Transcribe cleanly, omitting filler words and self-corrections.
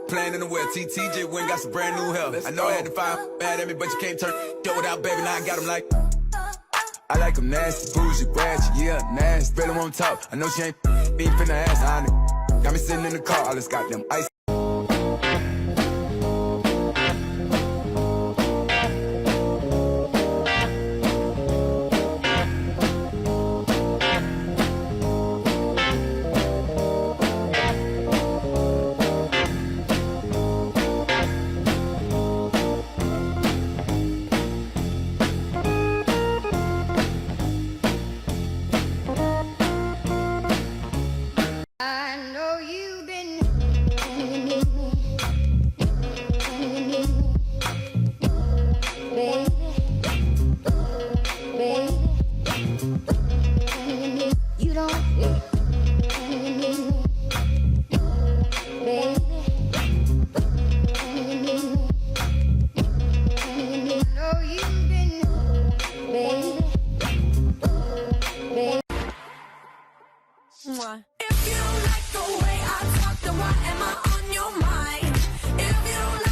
Playing in the well, TTJ went got some brand new hair. I know I had to find mad at me, but you can't turn deal without baby. Now I got him like. I like him nasty, bougie, ratchet, yeah, nasty. Really won't talk. I know she ain't being finna ass on it. Got me sitting in the car, all this goddamn ice. If you don't like the way I talk, then why am I on your mind? If you don't